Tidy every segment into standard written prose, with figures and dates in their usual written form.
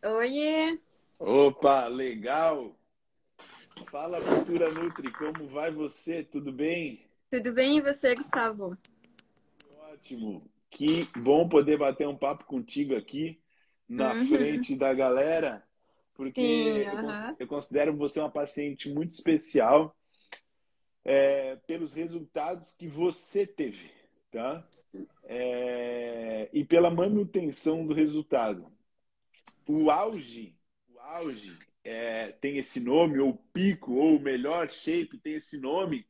Oiê, Opa, legal! Fala, Futura Nutri, como vai você? Tudo bem? tudo bem e você, Gustavo? Ótimo! Que bom poder bater um papo contigo aqui na Uhum, frente da galera, sim, porque aham. eu considero você uma paciente muito especial, pelos resultados que você teve, tá? E pela manutenção do resultado. O auge tem esse nome, ou pico, ou o melhor shape tem esse nome,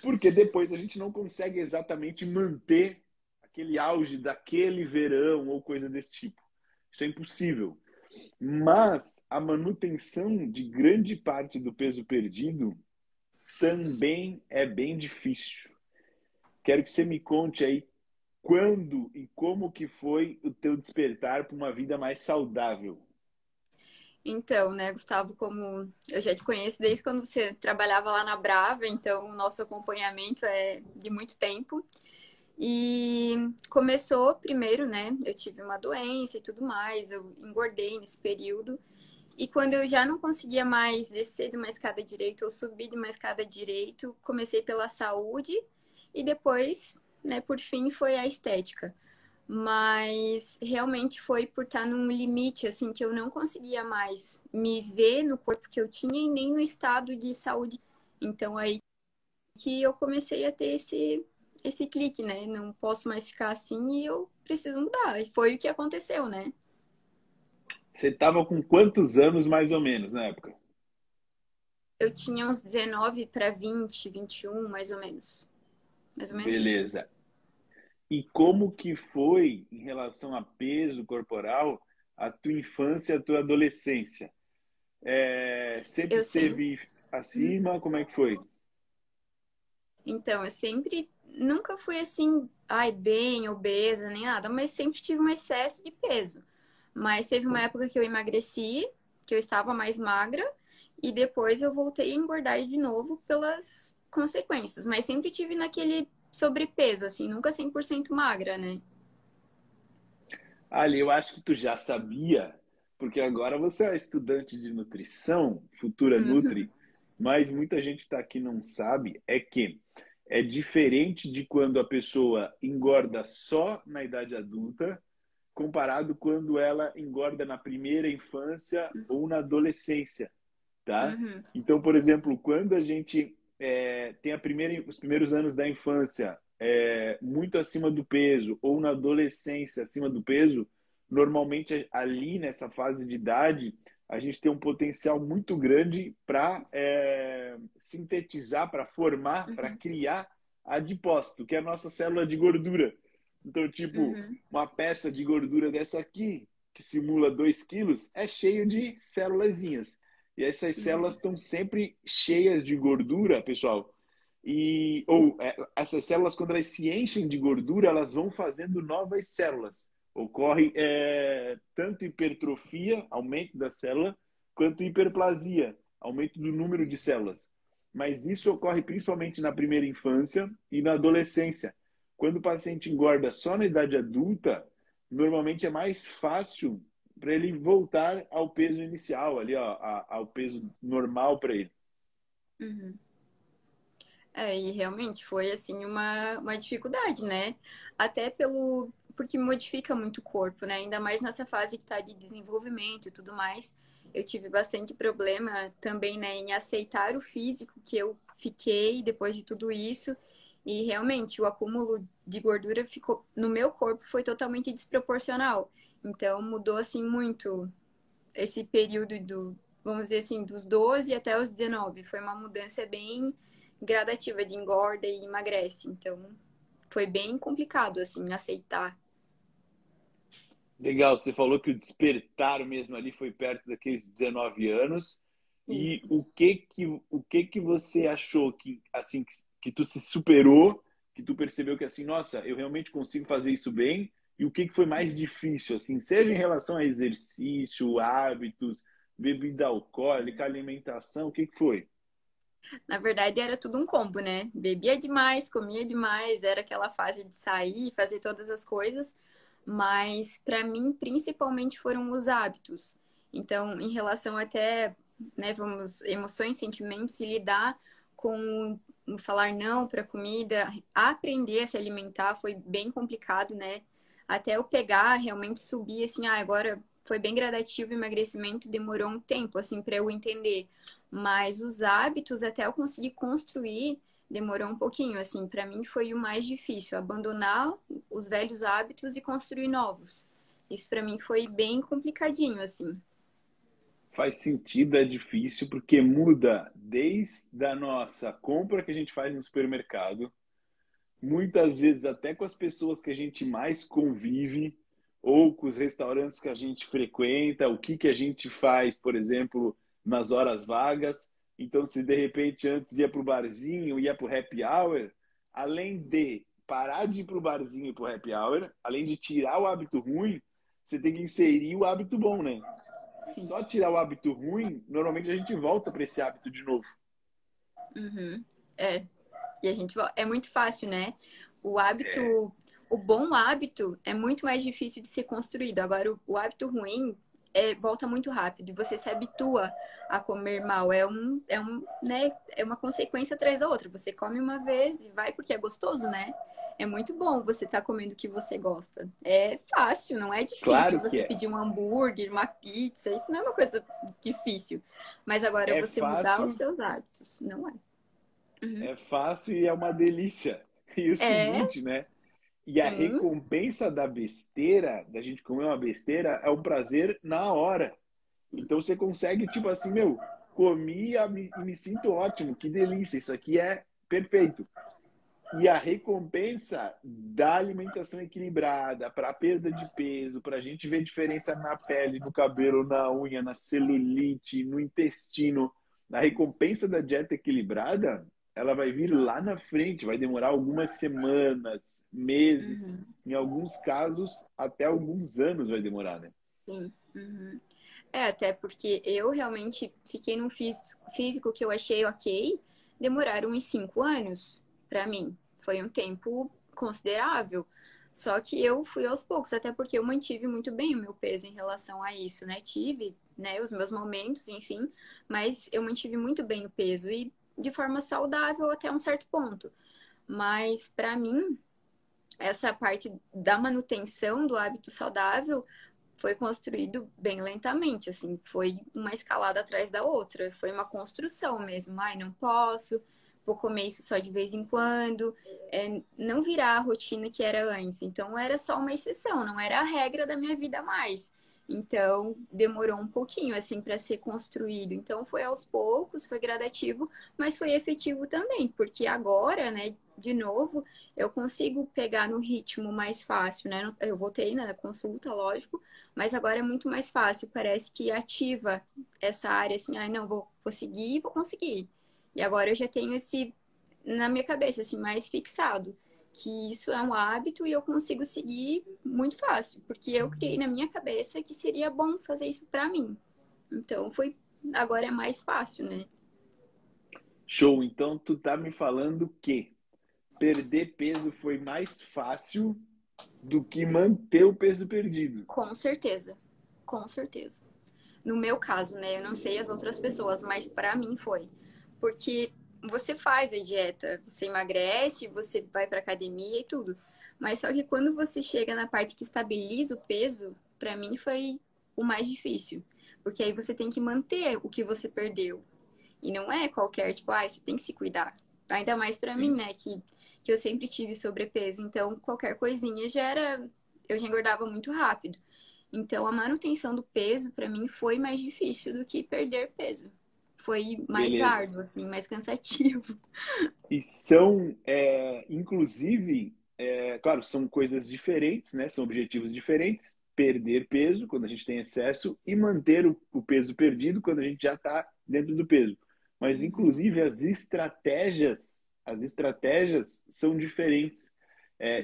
porque depois a gente não consegue exatamente manter aquele auge daquele verão ou coisa desse tipo. Isso é impossível. Mas a manutenção de grande parte do peso perdido também é bem difícil. Quero que você me conte aí quando e como que foi o teu despertar para uma vida mais saudável. Então, né, Gustavo, como eu já te conheço desde quando você trabalhava lá na Brava, então o nosso acompanhamento é de muito tempo. E começou primeiro, né, eu tive uma doença e tudo mais, eu engordei nesse período. E quando eu já não conseguia mais descer de uma escada direito ou subir de uma escada direito, comecei pela saúde e depois, né, por fim, foi a estética. Mas realmente foi por estar num limite, assim, que eu não conseguia mais me ver no corpo que eu tinha e nem no estado de saúde. Então aí que eu comecei a ter esse clique, né? Não posso mais ficar assim e eu preciso mudar. E foi o que aconteceu, né? Você estava com quantos anos mais ou menos na época? Eu tinha uns 19 para 20, 21, mais ou menos. Mais ou menos isso. Beleza. E como que foi em relação a peso corporal a tua infância, a tua adolescência? Sempre Eu sempre. esteve acima? Como é que foi? Então, eu sempre. Nunca fui assim, ai, bem obesa, nem nada, mas sempre tive um excesso de peso. Mas teve uma época que eu emagreci, que eu estava mais magra, e depois eu voltei a engordar de novo pelas consequências. Mas sempre tive naquele sobrepeso, assim, nunca 100% magra, né? Ali, eu acho que tu já sabia, porque agora você é estudante de nutrição, futura Uhum, Nutri, mas muita gente está aqui e não sabe, é que é diferente de quando a pessoa engorda só na idade adulta, comparado quando ela engorda na primeira infância ou na adolescência, tá? uhum, Então, por exemplo, quando a gente tem os primeiros anos da infância muito acima do peso ou na adolescência acima do peso, normalmente ali nessa fase de idade a gente tem um potencial muito grande para sintetizar, para formar, para uhum, criar adipócito, que é a nossa célula de gordura. Então, tipo, uhum, uma peça de gordura dessa aqui, que simula 2 quilos, é cheio de célulazinhas. E essas células uhum, estão sempre cheias de gordura, pessoal. Ou essas células, quando elas se enchem de gordura, elas vão fazendo novas células. Ocorre tanto hipertrofia, aumento da célula, quanto hiperplasia, aumento do número de células. Mas isso ocorre principalmente na primeira infância e na adolescência. Quando o paciente engorda só na idade adulta, normalmente é mais fácil para ele voltar ao peso inicial, ali, ó, ao peso normal para ele. uhum. É, e realmente foi assim uma dificuldade, né? Até pelo porque modifica muito o corpo, né? Ainda mais nessa fase que tá de desenvolvimento e tudo mais. Eu tive bastante problema também, né, em aceitar o físico que eu fiquei depois de tudo isso. E realmente o acúmulo de gordura ficou no meu corpo foi totalmente desproporcional. Então mudou assim muito esse período vamos dizer assim, dos 12 até os 19. Foi uma mudança bem gradativa de engorda e emagrece. Então, foi bem complicado, assim, aceitar. Legal, você falou que o despertar mesmo ali foi perto daqueles 19 anos. E Isso. o que que você achou que assim que tu se superou, que tu percebeu que assim, nossa, eu realmente consigo fazer isso bem? E o que que foi mais difícil assim, seja em relação a exercício, hábitos, bebida alcoólica, alimentação, o que que foi? Na verdade, era tudo um combo, né? Bebia demais, comia demais, era aquela fase de sair, fazer todas as coisas. mas para mim, principalmente foram os hábitos. Então, em relação até, né, vamos, emoções, sentimentos e lidar com falar não para comida, aprender a se alimentar foi bem complicado, né? Até eu pegar, realmente subir assim, agora foi bem gradativo o emagrecimento, demorou um tempo assim para eu entender. Mas os hábitos até eu conseguir construir demorou um pouquinho, assim, para mim foi o mais difícil, abandonar os velhos hábitos e construir novos. Isso para mim foi bem complicadinho, assim. Faz sentido, é difícil, porque muda desde a nossa compra que a gente faz no supermercado, muitas vezes até com as pessoas que a gente mais convive, ou com os restaurantes que a gente frequenta, o que que a gente faz, por exemplo, nas horas vagas. Então, se de repente antes ia para o barzinho, ia para o happy hour, além de parar de ir para o barzinho e para o happy hour, além de tirar o hábito ruim, você tem que inserir o hábito bom, né? Sim. Só tirar o hábito ruim, normalmente a gente volta para esse hábito de novo. Uhum. É. E a gente é muito fácil, né? O hábito, o bom hábito é muito mais difícil de ser construído. Agora, o hábito ruim volta muito rápido e você se habitua a comer mal. Né? É uma consequência atrás da outra. Você come uma vez e vai porque é gostoso, né? É muito bom você estar comendo o que você gosta. É fácil, não é difícil Claro que você é. pedir um hambúrguer, uma pizza. Isso não é uma coisa difícil. Mas agora É você mudar os fácil, seus hábitos, não é? Uhum. é fácil e é uma delícia. E o É, seguinte, né? E a sim. recompensa da besteira, da gente comer uma besteira, é um prazer na hora. Então você consegue, tipo assim, meu, comi e me sinto ótimo, que delícia, isso aqui é perfeito. E a recompensa da alimentação equilibrada, para a perda de peso, para a gente ver diferença na pele, no cabelo, na unha, na celulite, no intestino, a recompensa da dieta equilibrada, ela vai vir lá na frente, vai demorar algumas semanas, meses, Uhum, em alguns casos, até alguns anos vai demorar, né? sim. Uhum. É, até porque eu realmente fiquei num físico que eu achei ok. Demoraram uns 5 anos pra mim. Foi um tempo considerável. Só que eu fui aos poucos, até porque eu mantive muito bem o meu peso em relação a isso, né? Tive, né, os meus momentos, enfim, mas eu mantive muito bem o peso e de forma saudável até um certo ponto. Mas pra mim, essa parte da manutenção do hábito saudável foi construído bem lentamente, assim, foi uma escalada atrás da outra, foi uma construção mesmo. Ai, não posso, vou comer isso só de vez em quando, não virar a rotina que era antes. Então, era só uma exceção, não era a regra da minha vida mais. Então, demorou um pouquinho, assim, para ser construído. Então, foi aos poucos, foi gradativo, mas foi efetivo também, porque agora, né, de novo, eu consigo pegar no ritmo mais fácil, né? Eu voltei na consulta, lógico, mas agora é muito mais fácil, parece que ativa essa área assim, ai, não, vou seguir, vou conseguir. E agora eu já tenho esse na minha cabeça, assim, mais fixado, que isso é um hábito e eu consigo seguir muito fácil, porque eu criei na minha cabeça que seria bom fazer isso pra mim. Então agora é mais fácil, né? Show, então tu tá me falando que perder peso foi mais fácil do que manter o peso perdido. Com certeza. Com certeza. No meu caso, né? Eu não sei as outras pessoas, mas para mim foi. Porque você faz a dieta, você emagrece, você vai para academia e tudo. Mas só que quando você chega na parte que estabiliza o peso, para mim foi o mais difícil. Porque aí você tem que manter o que você perdeu. E não é qualquer, tipo, você tem que se cuidar. Ainda mais para mim, Sim. né? Que eu sempre tive sobrepeso. Então, qualquer coisinha já era. Eu já engordava muito rápido. Então, a manutenção do peso, para mim, foi mais difícil do que perder peso. Foi mais Beleza. árduo, assim, mais cansativo. E são, inclusive, claro, são coisas diferentes, né? São objetivos diferentes. Perder peso quando a gente tem excesso e manter o peso perdido quando a gente já está dentro do peso. Mas, Uhum, inclusive, as estratégias são diferentes.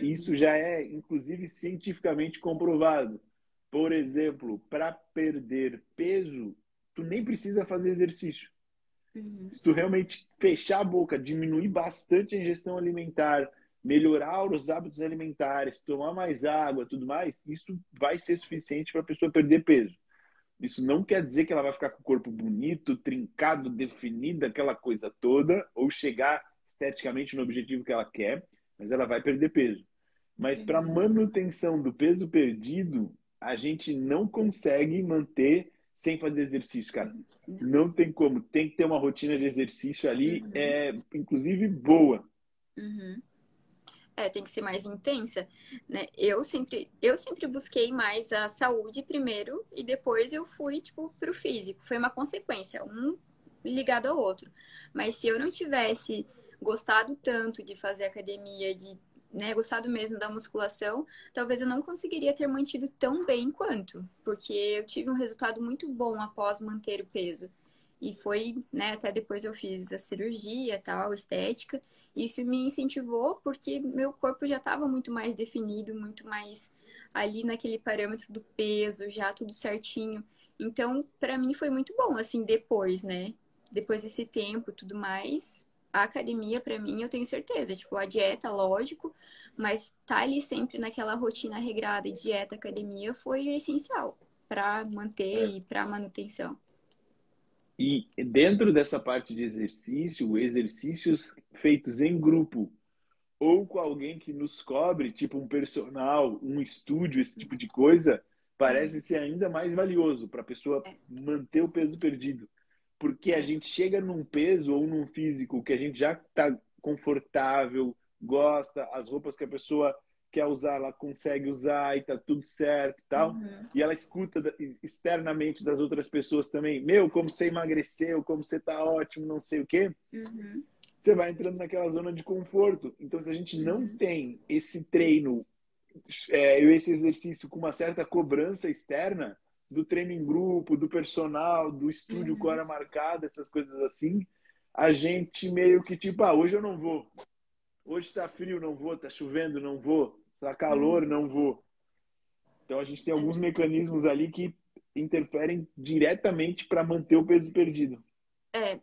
Isso uhum, já é, inclusive, cientificamente comprovado. Por exemplo, para perder peso, tu nem precisa fazer exercício. uhum, Se tu realmente fechar a boca, diminuir bastante a ingestão alimentar, melhorar os hábitos alimentares, tomar mais água, tudo mais, isso vai ser suficiente para a pessoa perder peso. Isso não quer dizer que ela vai ficar com o corpo bonito, trincado, definido, aquela coisa toda, ou chegar esteticamente no objetivo que ela quer, mas ela vai perder peso. Mas para manutenção do peso perdido, a gente não consegue manter sem fazer exercício, cara. Não tem como. Tem que ter uma rotina de exercício ali, inclusive boa. Uhum. Tem que ser mais intensa, né? Eu sempre busquei mais a saúde primeiro e depois eu fui, tipo, pro físico. Foi uma consequência, um ligado ao outro. Mas se eu não tivesse gostado tanto de fazer academia, de, né, gostado mesmo da musculação, talvez eu não conseguiria ter mantido tão bem quanto, porque eu tive um resultado muito bom após manter o peso. E foi, né, até depois eu fiz a cirurgia, tal, estética. Isso me incentivou porque meu corpo já estava muito mais definido, muito mais ali naquele parâmetro do peso, já tudo certinho. Então, para mim foi muito bom, assim, depois, né? Depois desse tempo e tudo mais, a academia, para mim, eu tenho certeza. Tipo, a dieta, lógico, mas tá ali sempre naquela rotina regrada, dieta, academia, foi essencial para manter e para manutenção. E dentro dessa parte de exercício, exercícios feitos em grupo ou com alguém que nos cobre, tipo um personal, um estúdio, esse tipo de coisa, parece ser ainda mais valioso para a pessoa manter o peso perdido. Porque a É. gente chega num peso ou num físico que a gente já está confortável, gosta, as roupas que a pessoa quer usar, ela consegue usar e tá tudo certo e tal. Uhum, E ela escuta externamente das outras pessoas também, meu, como você emagreceu, como você tá ótimo, não sei o quê. uhum, Você vai entrando naquela zona de conforto. Então, se a gente não uhum, tem esse treino, esse exercício com uma certa cobrança externa, do treino em grupo, do personal, do estúdio com uhum. hora marcada, essas coisas assim, a gente meio que tipo, hoje eu não vou. Hoje tá frio, não vou. Tá chovendo, não vou. Tá calor, Uhum. não vou. Então a gente tem alguns É. mecanismos ali que interferem diretamente para manter o peso perdido.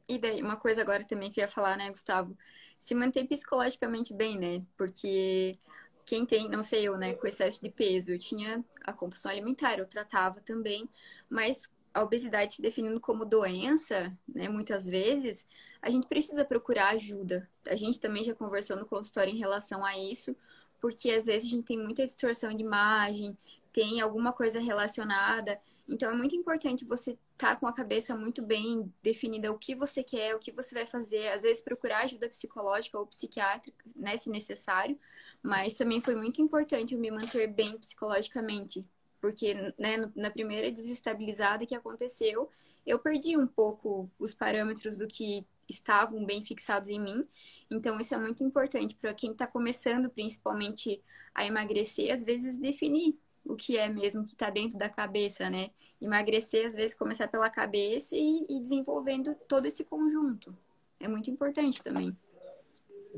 E daí, uma coisa agora também que eu ia falar, né, Gustavo? Se manter psicologicamente bem, né? Porque quem tem, não sei eu, né, com excesso de peso, eu tinha a compulsão alimentar, eu tratava também, mas a obesidade se definindo como doença, né, muitas vezes, a gente precisa procurar ajuda. A gente também já conversou no consultório em relação a isso, porque às vezes a gente tem muita distorção de imagem, tem alguma coisa relacionada. Então é muito importante você estar com a cabeça muito bem definida o que você quer, o que você vai fazer, às vezes procurar ajuda psicológica ou psiquiátrica, né, se necessário, mas também foi muito importante eu me manter bem psicologicamente, porque, né, na primeira desestabilizada que aconteceu, eu perdi um pouco os parâmetros do que estavam bem fixados em mim. Então isso é muito importante para quem está começando, principalmente a emagrecer, às vezes definir o que é mesmo que está dentro da cabeça, né? Emagrecer, às vezes, começar pela cabeça e desenvolvendo todo esse conjunto. É muito importante também.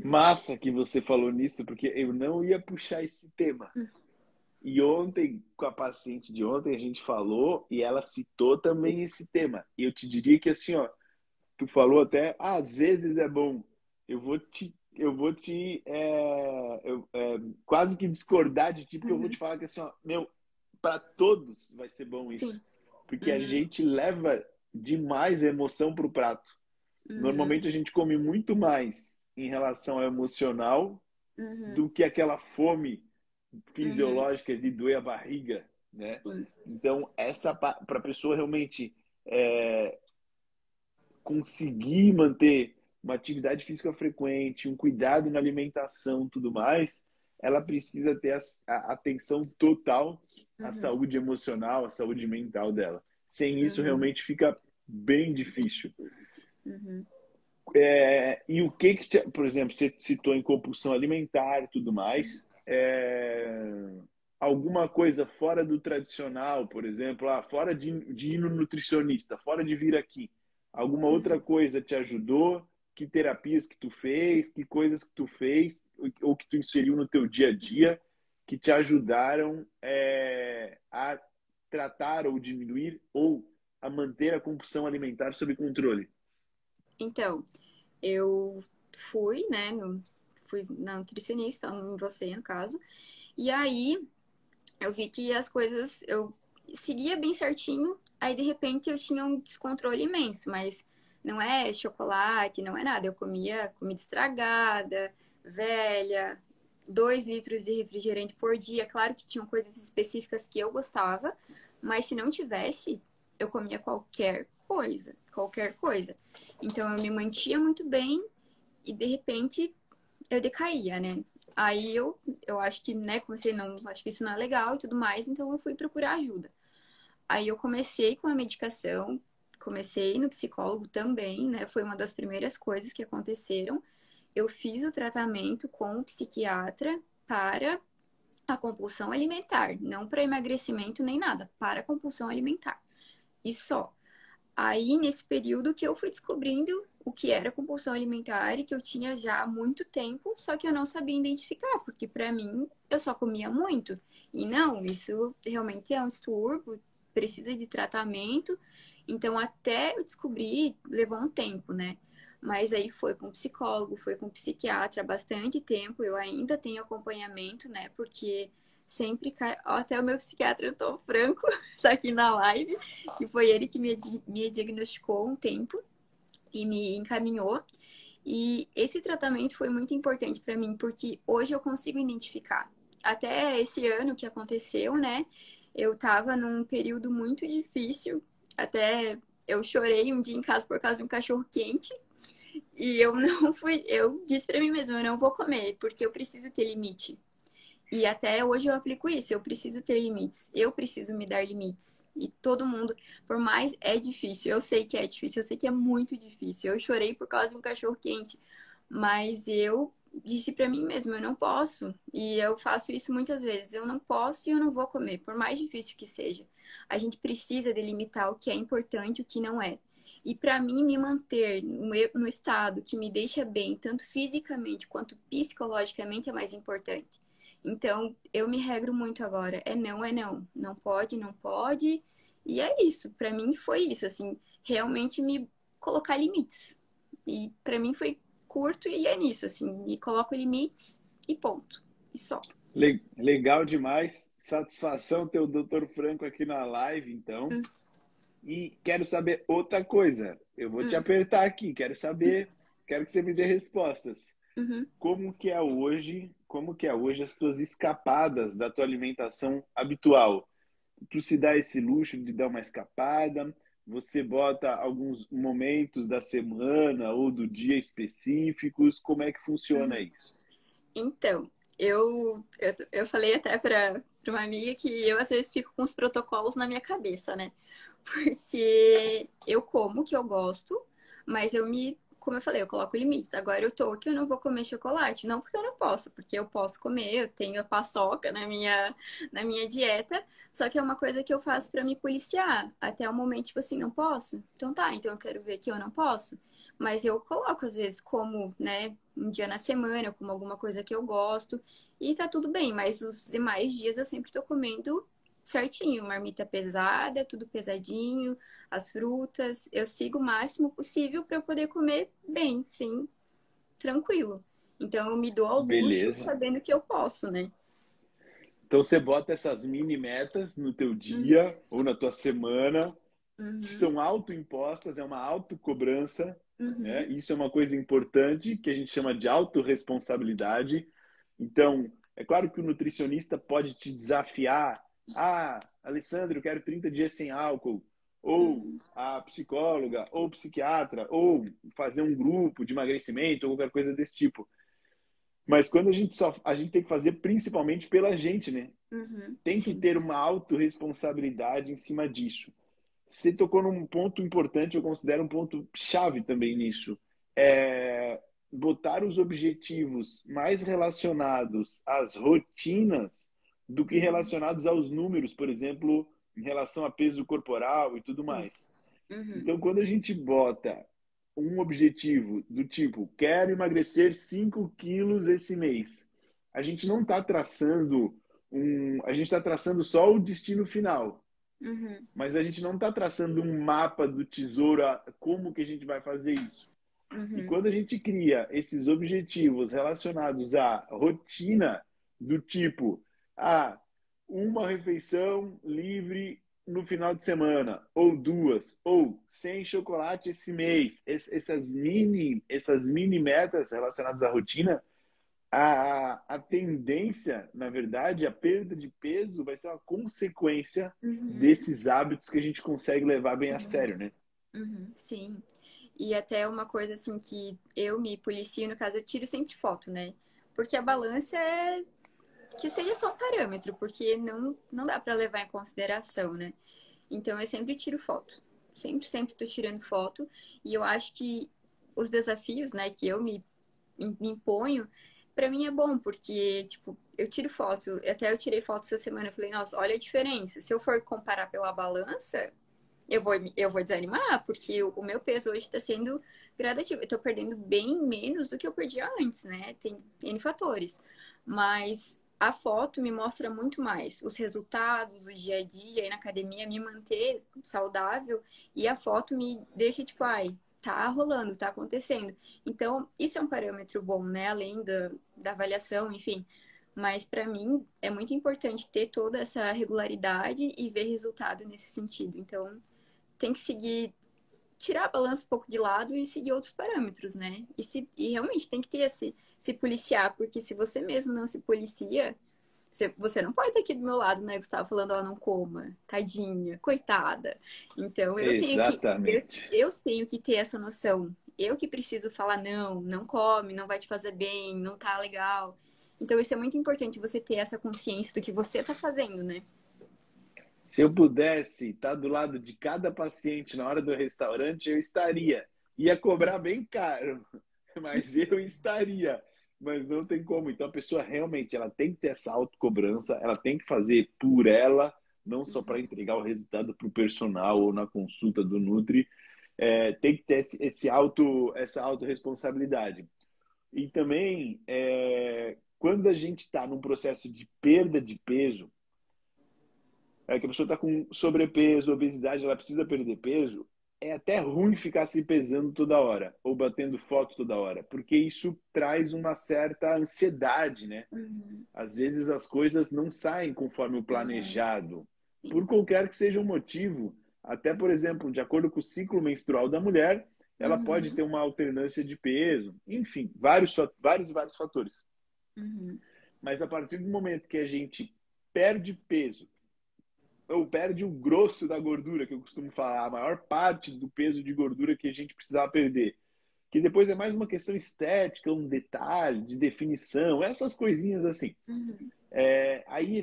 Massa que você falou nisso, porque eu não ia puxar esse tema. E ontem, com a paciente de ontem, a gente falou e ela citou também esse tema. E eu te diria que assim, ó, tu falou até, às vezes é bom. Eu vou te quase que discordar de ti, porque eu vou te Uhum. falar que assim, ó, meu, para todos vai ser bom isso. Sim. Porque a Uhum. gente leva demais a emoção pro prato. Uhum. Normalmente a gente come muito mais em relação ao emocional Uhum. do que aquela fome Uhum. fisiológica de doer a barriga, né? Sim. Então, essa para a pessoa realmente conseguir manter uma atividade física frequente, um cuidado na alimentação, tudo mais, ela precisa ter a atenção total à Uhum. saúde emocional, à saúde mental dela. Sem isso, Uhum. realmente fica bem difícil. Uhum. E o que por exemplo, você citou em compulsão alimentar e tudo mais, alguma coisa fora do tradicional, por exemplo, fora de ir no nutricionista, fora de vir aqui, alguma outra Uhum. coisa te ajudou? Que terapias que tu fez, que coisas que tu fez ou que tu inseriu no teu dia a dia que te ajudaram a tratar ou diminuir ou a manter a compulsão alimentar sob controle? Então, eu fui, né, fui na nutricionista, em você, no caso. E aí eu vi que as coisas eu seguia bem certinho, aí de repente eu tinha um descontrole imenso, mas não é chocolate, não é nada. Eu comia comida estragada, velha, 2 litros de refrigerante por dia. Claro que tinham coisas específicas que eu gostava, mas se não tivesse, eu comia qualquer coisa, qualquer coisa. Então eu me mantinha muito bem e de repente eu decaía, né? Aí eu acho que, né, comecei, não, acho que isso não é legal e tudo mais, então eu fui procurar ajuda. Aí eu comecei com a medicação, comecei no psicólogo também, né? Foi uma das primeiras coisas que aconteceram. Eu fiz o tratamento com o psiquiatra para a compulsão alimentar, não para emagrecimento nem nada, para a compulsão alimentar. E só. Aí, nesse período que eu fui descobrindo o que era compulsão alimentar e que eu tinha já há muito tempo, só que eu não sabia identificar, porque para mim eu só comia muito. E não, isso realmente é um distúrbio, precisa de tratamento. Então, até eu descobrir, levou um tempo, né? Mas aí foi com psicólogo, foi com psiquiatra há bastante tempo. Eu ainda tenho acompanhamento, né? Porque sempre cai. Ó, até o meu psiquiatra, eu tô franco, tá aqui na live, que foi ele que me diagnosticou um tempo e me encaminhou. E esse tratamento foi muito importante para mim, porque hoje eu consigo identificar. Até esse ano que aconteceu, né? Eu tava num período muito difícil, até eu chorei um dia em casa por causa de um cachorro quente. E eu não fui, eu disse para mim mesma, eu não vou comer, porque eu preciso ter limite. E até hoje eu aplico isso. Eu preciso ter limites. Eu preciso me dar limites. E todo mundo, por mais é difícil, eu sei que é difícil, eu sei que é muito difícil. Eu chorei por causa de um cachorro quente, mas eu disse pra mim mesma, eu não posso. E eu faço isso muitas vezes. Eu não posso e eu não vou comer, por mais difícil que seja. A gente precisa delimitar o que é importante e o que não é. E para mim, me manter no estado que me deixa bem, tanto fisicamente quanto psicologicamente, é mais importante. Então, eu me regro muito agora. É não, é não. Não pode, não pode. E é isso. Pra mim foi isso, assim, realmente me colocar limites. E pra mim foi curto e é nisso, assim, me coloco limites e ponto. E só. Legal demais. Satisfação ter o Dr. Franco aqui na live, então. Hum, E quero saber outra coisa. Eu vou te hum, apertar aqui. Quero saber, quero que você me dê respostas. uhum. Como que é hoje as tuas escapadas da tua alimentação habitual? Tu se dá esse luxo de dar uma escapada? Você bota alguns momentos da semana ou do dia específicos? Como é que funciona Uhum. isso? Então, eu falei até pra uma amiga que eu às vezes fico com os protocolos na minha cabeça, né? Porque eu como o que eu gosto, mas como eu falei, eu coloco limites. Agora eu tô que eu não vou comer chocolate, não porque eu não posso, porque eu posso comer, eu tenho a paçoca na minha dieta, só que é uma coisa que eu faço pra me policiar. Até o momento, tipo assim, não posso? Então tá, então eu quero ver que eu não posso. Mas eu coloco, às vezes, como, né, um dia na semana, eu como alguma coisa que eu gosto, e tá tudo bem, mas os demais dias eu sempre tô comendo certinho, marmita pesada, tudo pesadinho, as frutas. Eu sigo o máximo possível para eu poder comer bem, sim, tranquilo. Então eu me dou ao luxo Beleza. sabendo que eu posso, né? Então você bota essas mini metas no teu Uhum, dia ou na tua semana, que uhum, são autoimpostas, é uma autocobrança, né? uhum, Isso é uma coisa importante que a gente chama de autorresponsabilidade. Então, é claro que o nutricionista pode te desafiar. Ah, Alessandro, eu quero 30 dias sem álcool. Ou uhum, a psicóloga, ou psiquiatra, ou fazer um grupo de emagrecimento, ou qualquer coisa desse tipo. Mas quando a gente tem que fazer principalmente pela gente, né? uhum, Tem que sim. ter uma autorresponsabilidade em cima disso. Você tocou num ponto importante, eu considero um ponto chave também nisso. É botar os objetivos mais relacionados às rotinas do que Uhum, relacionados aos números, por exemplo, em relação a peso corporal e tudo sim. mais. Uhum, Então, quando a gente bota um objetivo do tipo, quero emagrecer 5 quilos esse mês, a gente não está traçando a gente está traçando só o destino final, uhum, mas a gente não está traçando um mapa do tesouro, como que a gente vai fazer isso. E Uhum. quando a gente cria esses objetivos relacionados à rotina do tipo, ah, uma refeição livre no final de semana, ou duas, ou sem chocolate esse mês, essas mini metas relacionadas à rotina, a tendência, na verdade, a perda de peso vai ser uma consequência Uhum. desses hábitos que a gente consegue levar bem a Sim. sério, né? Uhum. Sim. E até uma coisa assim que eu me policio, no caso, eu tiro sempre foto, né? Porque a balança é que seja só um parâmetro, porque não dá pra levar em consideração, né? Então eu sempre tiro foto. Sempre, sempre tô tirando foto. E eu acho que os desafios, né, que eu me imponho, pra mim é bom, porque, tipo, eu tiro foto. Até eu tirei foto essa semana. Eu falei, nossa, olha a diferença. Se eu for comparar pela balança, eu vou desanimar, porque o meu peso hoje está sendo gradativo. Eu tô perdendo bem menos do que eu perdia antes, né? Tem N fatores. Mas a foto me mostra muito mais os resultados, o dia a dia, ir na academia, me manter saudável. E a foto me deixa, tipo, ai, tá rolando, tá acontecendo. Então, isso é um parâmetro bom, né? Além da avaliação, enfim. Mas para mim é muito importante ter toda essa regularidade e ver resultado nesse sentido. Então, tem que seguir, tirar a balança um pouco de lado e seguir outros parâmetros, né? E realmente tem que ter se policiar, porque se você mesmo não se policia, você não pode estar aqui do meu lado, né, Gustavo, falando, ó, não coma, tadinha, coitada. Então Exatamente. eu tenho que ter essa noção. Eu que preciso falar, não, não come, não vai te fazer bem, não tá legal. Então isso é muito importante, você ter essa consciência do que você tá fazendo, né? Se eu pudesse estar do lado de cada paciente na hora do restaurante, eu estaria. Ia cobrar bem caro, mas eu estaria. Mas não tem como. Então a pessoa realmente ela tem que ter essa autocobrança, ela tem que fazer por ela, não só para entregar o resultado para o personal ou na consulta do Nutri. Tem que ter essa autorresponsabilidade. E também, quando a gente está num processo de perda de peso, que a pessoa está com sobrepeso, obesidade, ela precisa perder peso, é até ruim ficar se pesando toda hora ou batendo foto toda hora, porque isso traz uma certa ansiedade, né? Uhum, Às vezes as coisas não saem conforme o uhum, planejado, por sim. qualquer que seja o motivo. Até, por exemplo, de acordo com o ciclo menstrual da mulher, ela pode ter Uhum, uma alternância de peso, enfim, vários fatores. uhum, Mas a partir do momento que a gente perde peso, ou perde o grosso da gordura, que eu costumo falar, a maior parte do peso de gordura que a gente precisava perder. Que depois é mais uma questão estética, um detalhe, de definição, essas coisinhas assim. uhum, Aí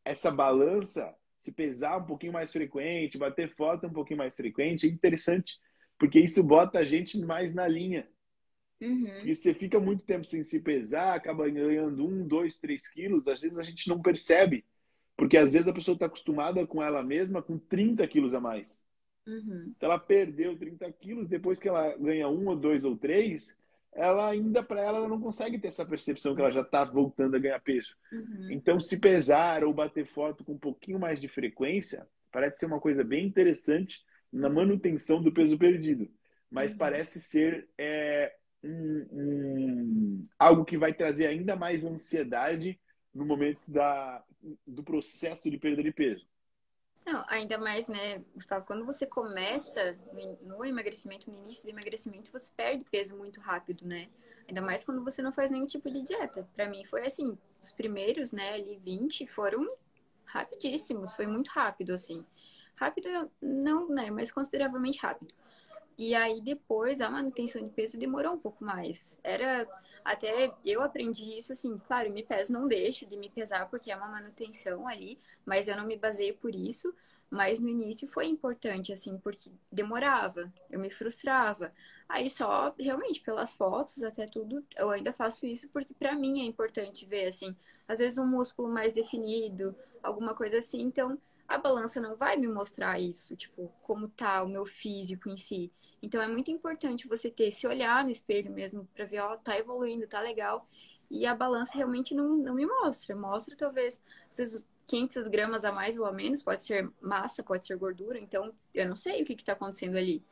essa balança, se pesar um pouquinho mais frequente, bater foto um pouquinho mais frequente, é interessante, porque isso bota a gente mais na linha. uhum. Porque você fica muito tempo sem se pesar, acaba ganhando 1, 2, 3 quilos, às vezes a gente não percebe. Porque às vezes a pessoa está acostumada com ela mesma com 30 quilos a mais. Uhum, Então ela perdeu 30 quilos, depois que ela ganha um ou dois ou três, ela ainda para ela não consegue ter essa percepção que ela já está voltando a ganhar peso. uhum, Então se pesar ou bater foto com um pouquinho mais de frequência, parece ser uma coisa bem interessante na uhum, manutenção do peso perdido. Mas uhum. parece ser algo que vai trazer ainda mais ansiedade no momento do processo de perda de peso. Não, ainda mais, né, Gustavo, quando você começa no emagrecimento, no início do emagrecimento, você perde peso muito rápido, né? Ainda mais quando você não faz nenhum tipo de dieta. Pra mim foi assim, os primeiros, né, ali 20 foram rapidíssimos, foi muito rápido, assim. Rápido, não, né, mas consideravelmente rápido. E aí depois a manutenção de peso demorou um pouco mais. Era até eu aprendi isso assim, claro, me peso, não deixo de me pesar porque é uma manutenção ali, mas eu não me baseio por isso. Mas no início foi importante, assim, porque demorava, eu me frustrava. Aí só, realmente, pelas fotos, até tudo, eu ainda faço isso porque pra mim é importante ver, assim, às vezes um músculo mais definido, alguma coisa assim. Então, a balança não vai me mostrar isso, tipo, como tá o meu físico em si. Então é muito importante você ter se olhar no espelho mesmo para ver, ó, tá evoluindo, tá legal. E a balança realmente não me mostra. Mostra talvez, às vezes, 500 gramas a mais ou a menos, pode ser massa, pode ser gordura. Então eu não sei o que está acontecendo ali.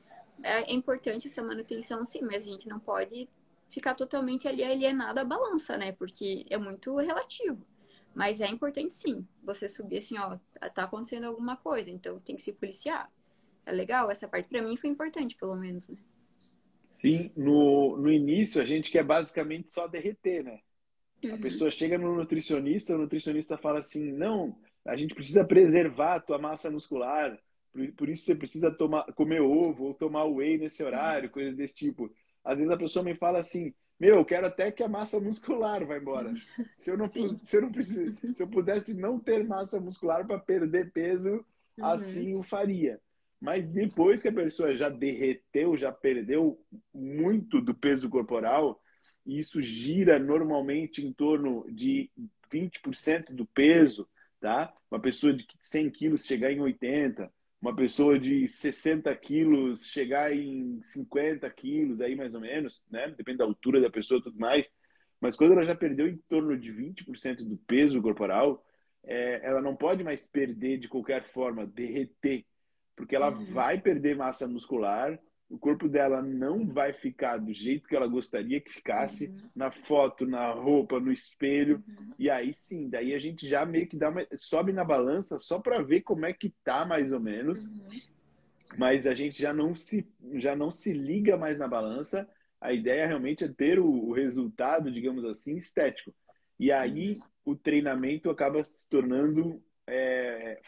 é importante essa manutenção, sim, mas a gente não pode ficar totalmente ali alienado à balança, né? Porque é muito relativo. Mas é importante, sim, você subir assim, ó, tá acontecendo alguma coisa, então tem que se policiar. É legal, essa parte pra mim foi importante, pelo menos, né? Sim, no início a gente quer basicamente só derreter, né? A Uhum, pessoa chega no nutricionista, o nutricionista fala assim: não, a gente precisa preservar a tua massa muscular, por isso você precisa comer ovo ou tomar whey nesse uhum. horário, coisa desse tipo. Às vezes a pessoa me fala assim: meu, eu quero até que a massa muscular vá embora. Sim. Se eu pudesse não ter massa muscular para perder peso, Uhum, assim o faria. Mas depois que a pessoa já derreteu, já perdeu muito do peso corporal, e isso gira normalmente em torno de 20% do peso, tá? Uma pessoa de 100 quilos chegar em 80, uma pessoa de 60 quilos chegar em 50 quilos, aí mais ou menos, né? Depende da altura da pessoa e tudo mais. Mas quando ela já perdeu em torno de 20% do peso corporal, ela não pode mais perder de qualquer forma, derreter, porque ela uhum, vai perder massa muscular, o corpo dela não vai ficar do jeito que ela gostaria que ficasse, uhum, na foto, na roupa, no espelho. uhum, E aí sim, daí a gente já meio que sobe na balança só para ver como é que tá mais ou menos, uhum, mas a gente já não se liga mais na balança. A ideia realmente é ter o resultado, digamos assim, estético. E uhum, aí o treinamento acaba se tornando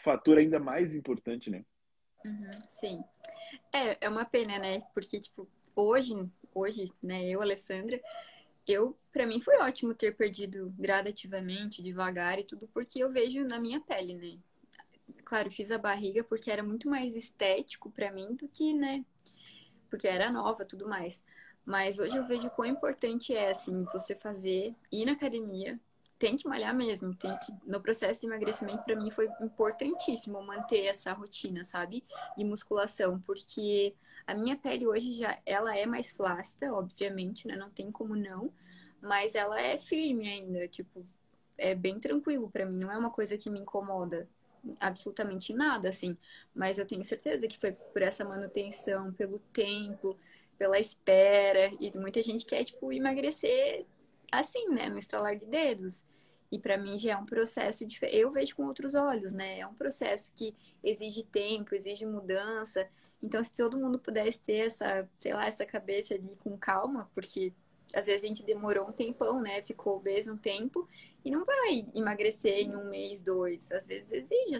fator ainda mais importante, né? uhum. Sim. É uma pena, né? Porque, tipo, hoje, né, eu, Alessandra, pra mim foi ótimo ter perdido gradativamente, devagar e tudo, porque eu vejo na minha pele, né? Claro, fiz a barriga porque era muito mais estético pra mim do que, né? Porque era nova, tudo mais. Mas hoje eu vejo quão importante é, assim, você fazer, ir na academia, tem que malhar mesmo, tem que, no processo de emagrecimento, pra mim foi importantíssimo manter essa rotina, sabe? De musculação, porque a minha pele hoje já, ela é mais flácida, obviamente, né? Não tem como não, mas ela é firme ainda, tipo, é bem tranquilo pra mim, não é uma coisa que me incomoda absolutamente nada, assim. Mas eu tenho certeza que foi por essa manutenção, pelo tempo, pela espera. E muita gente quer, tipo, emagrecer assim, né? No estralar de dedos. E para mim já é um processo diferente. Eu vejo com outros olhos, né? É um processo que exige tempo, exige mudança. Então, se todo mundo pudesse ter essa, sei lá, essa cabeça de ir com calma, porque às vezes a gente demorou um tempão, né? Ficou obeso um tempo e não vai emagrecer em um mês, dois. Às vezes exige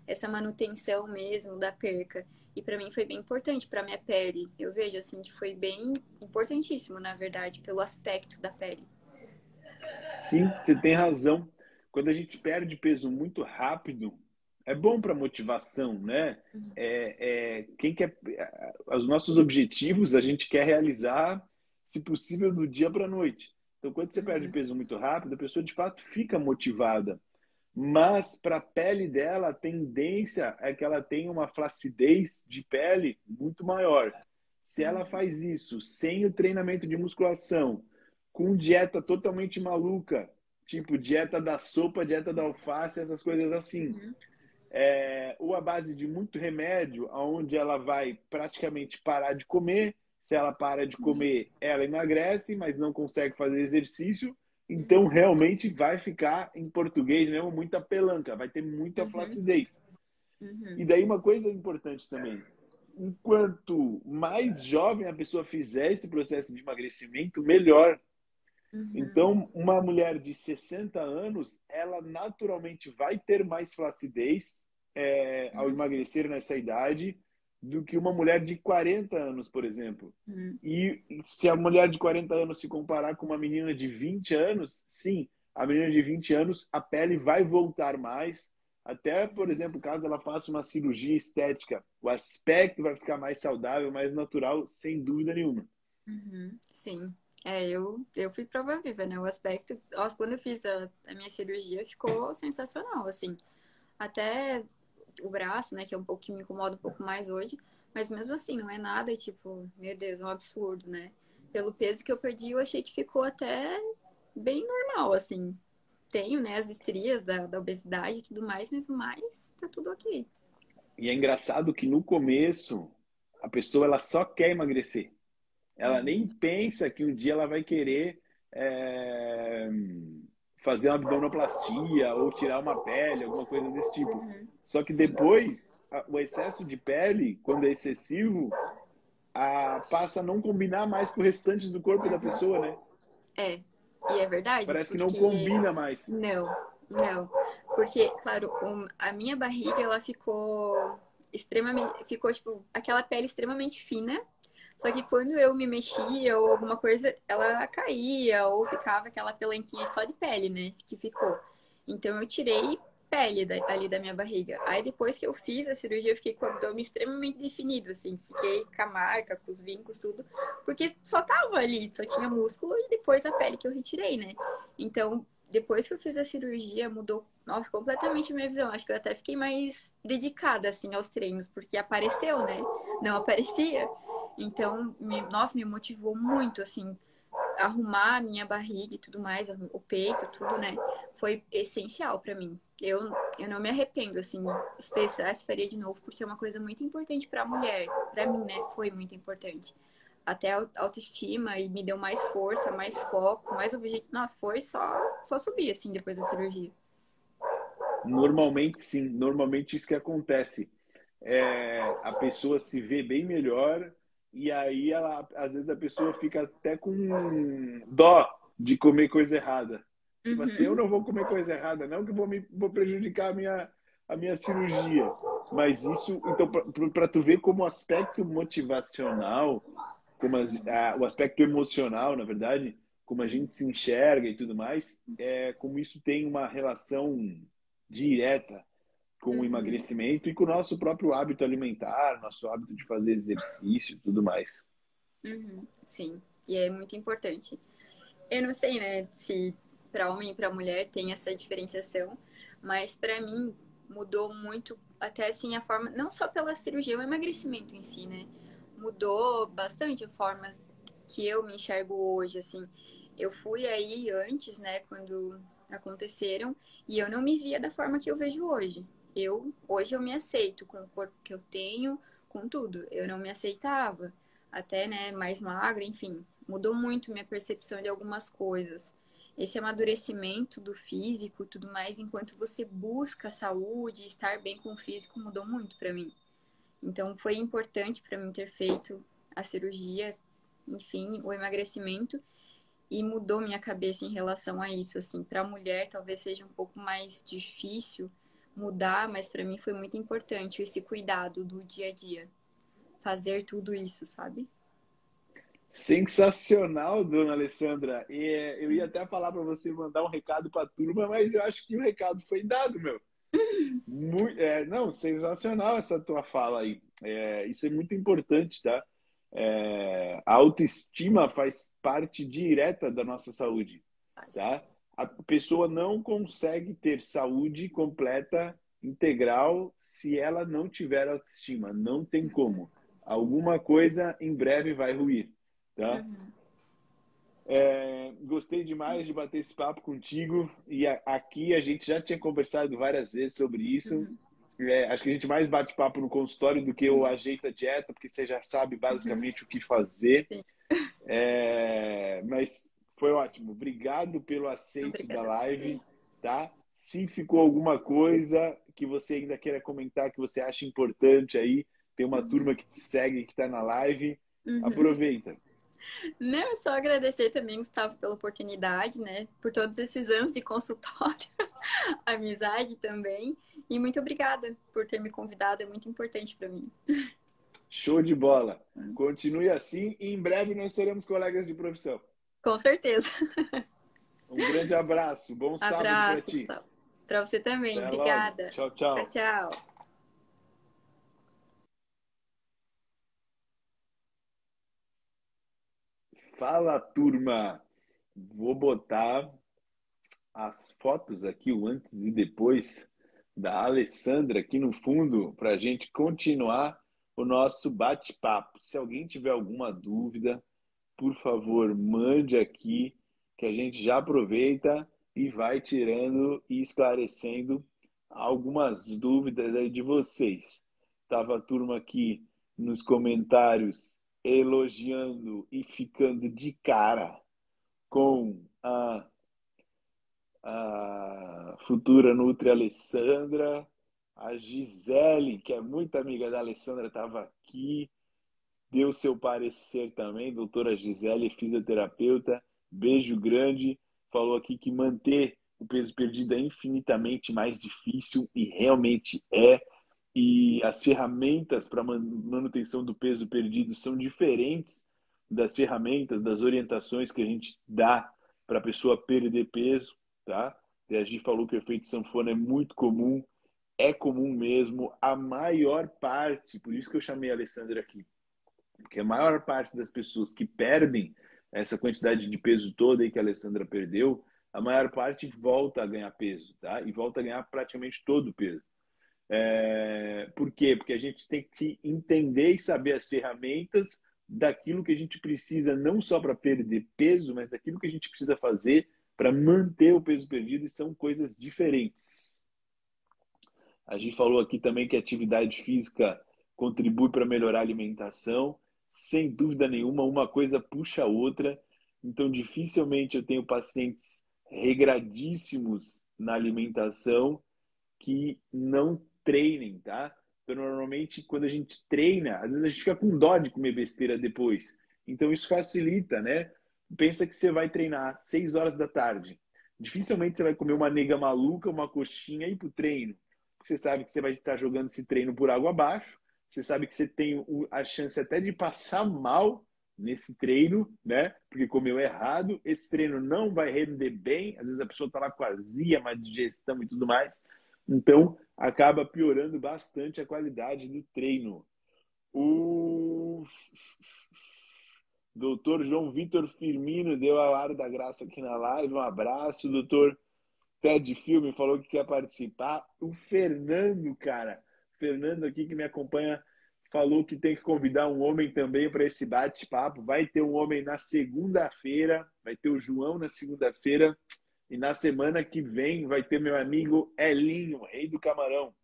essa manutenção mesmo da perca. E para mim foi bem importante para minha pele. Eu vejo assim que foi bem importantíssimo, na verdade, pelo aspecto da pele. Sim, você tem razão. Quando a gente perde peso muito rápido, é bom para motivação, né? Quem quer os nossos objetivos a gente quer realizar, se possível, do dia para a noite. Então, quando você perde Uhum, peso muito rápido, a pessoa de fato fica motivada. Mas para a pele dela, a tendência é que ela tenha uma flacidez de pele muito maior. Se ela uhum, faz isso sem o treinamento de musculação, com dieta totalmente maluca, tipo dieta da sopa, dieta da alface, essas coisas assim, uhum, ou a base de muito remédio, aonde ela vai praticamente parar de comer. Se ela para de comer, ela emagrece, mas não consegue fazer exercício. Então, uhum, realmente vai ficar, em português mesmo, muita pelanca, vai ter muita uhum, flacidez. E uhum, daí, uma coisa importante também: enquanto mais jovem a pessoa fizer esse processo de emagrecimento, melhor. uhum, Então, uma mulher de 60 anos, ela naturalmente vai ter mais flacidez ao uhum, emagrecer nessa idade do que uma mulher de 40 anos, por exemplo. uhum, E se a mulher de 40 anos se comparar com uma menina de 20 anos, sim, a menina de 20 anos, a pele vai voltar mais. Até, por uhum, exemplo, caso ela faça uma cirurgia estética, o aspecto vai ficar mais saudável, mais natural, sem dúvida nenhuma. uhum. Sim. Eu fui prova viva, né? O aspecto. Nossa, quando eu fiz a minha cirurgia, ficou sensacional, assim. Até o braço, né, que é um pouco que me incomoda um pouco mais hoje, mas mesmo assim, não é nada tipo, meu Deus, é um absurdo, né? Pelo peso que eu perdi, eu achei que ficou até bem normal, assim. Tenho, né, as estrias da obesidade e tudo mais, mas o mais tá tudo ok. E é engraçado que no começo, a pessoa ela só quer emagrecer. Ela nem Uhum. pensa que um dia ela vai querer é, fazer uma abdominoplastia ou tirar uma pele, alguma coisa desse tipo. Uhum. Só que Sim. depois, o excesso de pele, quando é excessivo, passa a não combinar mais com o restante do corpo da pessoa, né? É, e é verdade, Parece que não porque combina mais. não, não, porque, claro, a minha barriga, ela ficou extremamente, ficou, tipo, aquela pele extremamente fina, só que quando eu me mexia ou alguma coisa, ela caía ou ficava aquela pelanquinha só de pele, né, que ficou. Então eu tirei pele ali da minha barriga. Aí depois que eu fiz a cirurgia, eu fiquei com o abdômen extremamente definido, assim, fiquei com a marca, com os vincos, tudo, porque só tava ali, só tinha músculo e depois a pele que eu retirei, né. Então, depois que eu fiz a cirurgia, mudou, nossa, completamente a minha visão. Acho que eu até fiquei mais dedicada, assim, aos treinos, porque apareceu, né? Não aparecia. Então, nossa, me motivou muito, assim, arrumar a minha barriga e tudo mais, o peito, tudo, né? Foi essencial pra mim. Eu não me arrependo, assim, se precisasse, faria de novo, porque é uma coisa muito importante pra mulher. Pra mim, né? Foi muito importante. Até a autoestima e me deu mais força, mais foco, mais objetivo. Nossa, foi só subir, assim, depois da cirurgia. Normalmente, sim. Normalmente isso que acontece. A pessoa se vê bem melhor e aí às vezes a pessoa fica até com dó de comer coisa errada. Tipo assim, eu Uhum, não vou comer coisa errada, não que vou prejudicar a minha cirurgia. Mas isso, então, para tu ver como o aspecto motivacional, o aspecto emocional, na verdade, como a gente se enxerga e tudo mais, como isso tem uma relação direta com o uhum, emagrecimento e com o nosso próprio hábito alimentar, nosso hábito de fazer exercício e tudo mais. uhum, sim. E é muito importante. Eu não sei, né, se para homem e para mulher tem essa diferenciação, mas para mim mudou muito até assim a forma, não só pela cirurgia, o emagrecimento em si, né? Mudou bastante a forma que eu me enxergo hoje, assim. Eu fui aí antes, né, quando aconteceram, e eu não me via da forma que eu vejo hoje. Hoje eu me aceito com o corpo que eu tenho, com tudo. Eu não me aceitava, até, né, mais magra, enfim. Mudou muito minha percepção de algumas coisas. Esse amadurecimento do físico e tudo mais, enquanto você busca a saúde, estar bem com o físico, mudou muito para mim. Então foi importante para mim ter feito a cirurgia, enfim, o emagrecimento e mudou minha cabeça em relação a isso, assim. Para a mulher talvez seja um pouco mais difícil mudar, mas para mim foi muito importante esse cuidado do dia a dia, fazer tudo isso, sabe? Sensacional, dona Alessandra. Eu ia até falar para você mandar um recado para a turma, mas eu acho que o recado foi dado, meu. Não, sensacional essa tua fala aí. Isso é muito importante, tá? A autoestima faz parte direta da nossa saúde, Faz. tá? A pessoa não consegue ter saúde completa, integral, se ela não tiver autoestima. Não tem como. Alguma coisa em breve vai ruir, tá? Uhum, Gostei demais de bater esse papo contigo e aqui a gente já tinha conversado várias vezes sobre isso. uhum, Acho que a gente mais bate papo no consultório do que o ajeita a dieta, porque você já sabe uhum, basicamente o que fazer. sim. Mas foi ótimo. Obrigado pelo aceite da Obrigada a você. live, tá? Se ficou alguma coisa que você ainda queira comentar, que você acha importante aí, tem uma Uhum, turma que te segue, que está na live, uhum. aproveita. Não, é só agradecer também, Gustavo, pela oportunidade, né? Por todos esses anos de consultório, amizade também. E muito obrigada por ter me convidado, é muito importante para mim. Show de bola. Continue assim e em breve nós seremos colegas de profissão. Com certeza. Um grande abraço. Bom sábado para Abraço, ti. Gustavo. Para você também. Até logo. Obrigada. Tchau, Tchau, tchau. tchau. Fala, turma. Vou botar as fotos aqui, o antes e depois da Alessandra aqui no fundo, para a gente continuar o nosso bate-papo. Se alguém tiver alguma dúvida, por favor, mande aqui, que a gente já aproveita e vai tirando e esclarecendo algumas dúvidas aí de vocês. Tava a turma aqui nos comentários elogiando e ficando de cara com a futura Nutri Alessandra, a Gisele, que é muito amiga da Alessandra, estava aqui, deu seu parecer também, doutora Gisele, fisioterapeuta, beijo grande, falou aqui que manter o peso perdido é infinitamente mais difícil e realmente é, e as ferramentas para manutenção do peso perdido são diferentes das ferramentas, das orientações que a gente dá para a pessoa perder peso, tá? E a Gi falou que o efeito sanfona é comum mesmo, a maior parte, por isso que eu chamei a Alessandra aqui, porque a maior parte das pessoas que perdem essa quantidade de peso toda aí que a Alessandra perdeu, a maior parte volta a ganhar peso, tá? E volta a ganhar praticamente todo o peso. Por quê? Porque a gente tem que entender e saber as ferramentas daquilo que a gente precisa, não só para perder peso, mas daquilo que a gente precisa fazer para manter o peso perdido, e são coisas diferentes. A gente falou aqui também que a atividade física contribui para melhorar a alimentação. Sem dúvida nenhuma, uma coisa puxa a outra. Então, dificilmente eu tenho pacientes regradíssimos na alimentação que não treinem, tá? Então, normalmente, quando a gente treina, às vezes a gente fica com dó de comer besteira depois. Então, isso facilita, né? Pensa que você vai treinar 6 horas da tarde. Dificilmente você vai comer uma nega maluca, uma coxinha e ir pro treino. Você sabe que você vai estar jogando esse treino por água abaixo. Você sabe que você tem a chance até de passar mal nesse treino, né? Porque comeu errado. Esse treino não vai render bem. Às vezes a pessoa está lá com azia, má digestão e tudo mais. Então, acaba piorando bastante a qualidade do treino. O doutor João Vitor Firmino deu a hora da graça aqui na live. Um abraço. O doutor Ted Filme falou que quer participar. O Fernando, cara. Fernando aqui que me acompanha falou que tem que convidar um homem também para esse bate-papo. Vai ter um homem na segunda-feira. Vai ter o João na segunda-feira. E na semana que vem vai ter meu amigo Elinho, rei do camarão.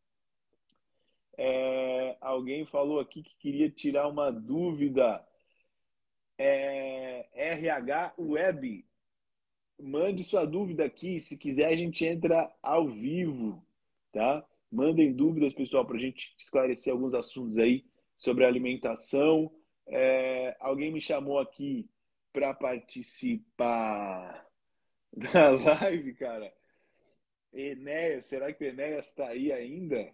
Alguém falou aqui que queria tirar uma dúvida. RH Web, mande sua dúvida aqui. Se quiser, a gente entra ao vivo, tá? Mandem dúvidas, pessoal, para a gente esclarecer alguns assuntos aí sobre alimentação. Alguém me chamou aqui para participar da live, cara. Enéas, será que o Enéas está aí ainda?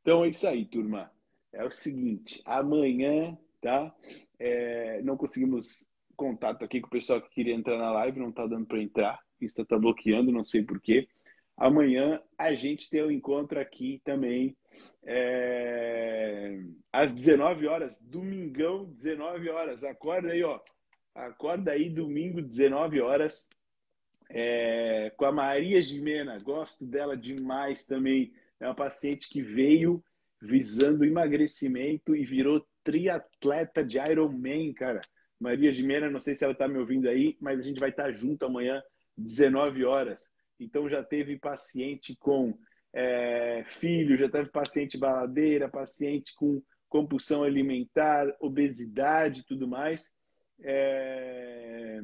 Então é isso aí, turma. É o seguinte, amanhã, tá? Não conseguimos contato aqui com o pessoal que queria entrar na live, não está dando para entrar, Insta está bloqueando, não sei por quê. Amanhã a gente tem um encontro aqui também, às 19 horas, domingão, 19 horas. Acorda aí, ó. Acorda aí, domingo, 19 horas. Com a Maria Jimena, gosto dela demais também. É uma paciente que veio visando emagrecimento e virou triatleta de Ironman, cara. Maria Jimena, não sei se ela está me ouvindo aí, mas a gente vai estar junto amanhã, 19 horas. Então já teve paciente com filho, já teve paciente baladeira, paciente com compulsão alimentar, obesidade e tudo mais.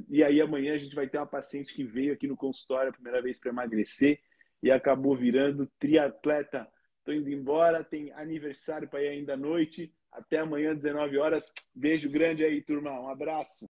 E aí amanhã a gente vai ter uma paciente que veio aqui no consultório a primeira vez para emagrecer e acabou virando triatleta. Estou indo embora, tem aniversário para ir ainda à noite. Até amanhã, 19 horas. Beijo grande aí, turma. Um abraço.